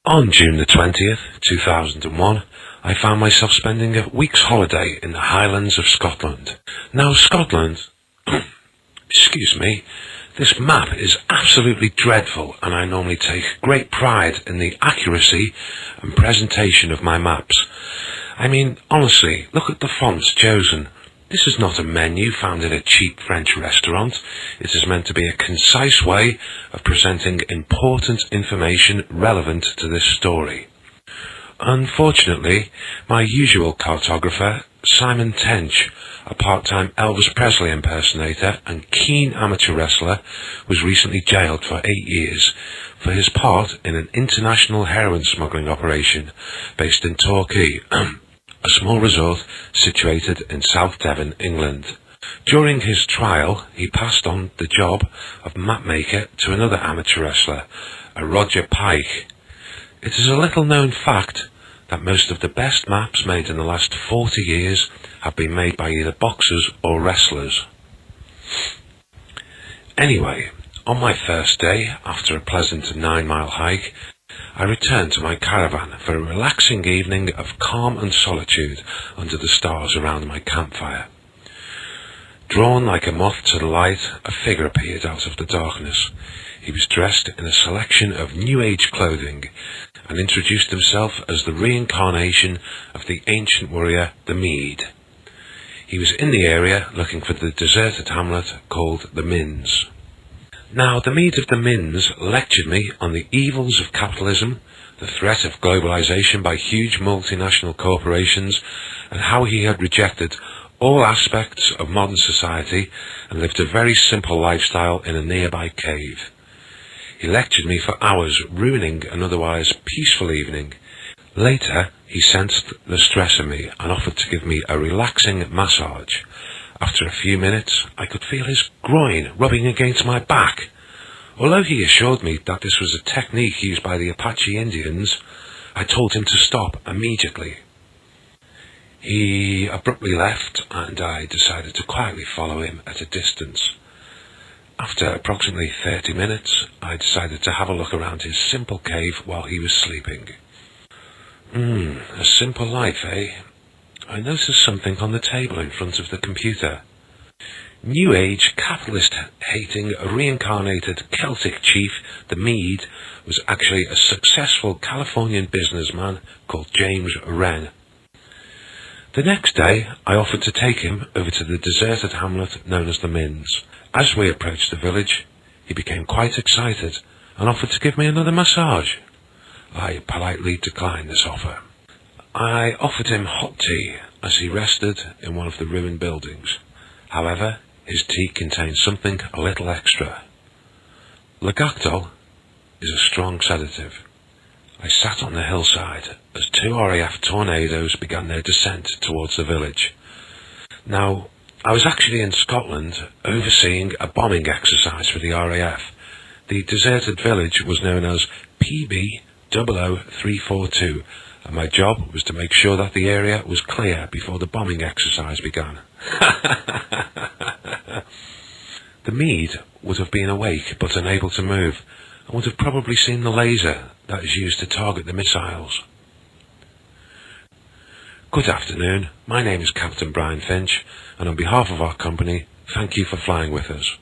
On June the 20th, 2001, I found myself spending a week's holiday in the Highlands of Scotland. Now Scotland, excuse me, this map is absolutely dreadful, and I normally take great pride in the accuracy and presentation of my maps. I mean, honestly, look at the fonts chosen. This is not a menu found in a cheap French restaurant. It is meant to be a concise way of presenting important information relevant to this story. Unfortunately, my usual cartographer, Simon Tench, a part-time Elvis Presley impersonator and keen amateur wrestler, was recently jailed for 8 years for his part in an international heroin smuggling operation based in Torquay, a small resort situated in South Devon, England. During his trial, he passed on the job of mapmaker to another amateur wrestler, a Roger Pike. It is a little-known fact that most of the best maps made in the last 40 years have been made by either boxers or wrestlers. Anyway, on my first day, after a pleasant 9-mile hike, I returned to my caravan for a relaxing evening of calm and solitude under the stars around my campfire. Drawn like a moth to the light, a figure appeared out of the darkness. He was dressed in a selection of New Age clothing and introduced himself as the reincarnation of the ancient warrior, the Mead. He was in the area looking for the deserted hamlet called the Minns. Now, the Mead of the Minns lectured me on the evils of capitalism, the threat of globalization by huge multinational corporations, and how he had rejected all aspects of modern society and lived a very simple lifestyle in a nearby cave. He lectured me for hours, ruining an otherwise peaceful evening. Later, he sensed the stress in me and offered to give me a relaxing massage. After a few minutes, I could feel his groin rubbing against my back. Although he assured me that this was a technique used by the Apache Indians, I told him to stop immediately. He abruptly left, and I decided to quietly follow him at a distance. After approximately 30 minutes, I decided to have a look around his simple cave while he was sleeping. A simple life, eh? I noticed something on the table in front of the computer. New Age, capitalist-hating, reincarnated Celtic chief, the Mead, was actually a successful Californian businessman called James Wren. The next day, I offered to take him over to the deserted hamlet known as the Minns. As we approached the village, he became quite excited and offered to give me another massage. I politely declined this offer. I offered him hot tea as he rested in one of the ruined buildings. However, his tea contained something a little extra. Lagactol is a strong sedative. I sat on the hillside as 2 RAF tornadoes began their descent towards the village. Now, I was actually in Scotland overseeing a bombing exercise for the RAF. The deserted village was known as PB 00342, and my job was to make sure that the area was clear before the bombing exercise began. The Mead would have been awake but unable to move, and would have probably seen the laser that is used to target the missiles. Good afternoon, my name is Captain Brian Finch, and on behalf of our company, thank you for flying with us.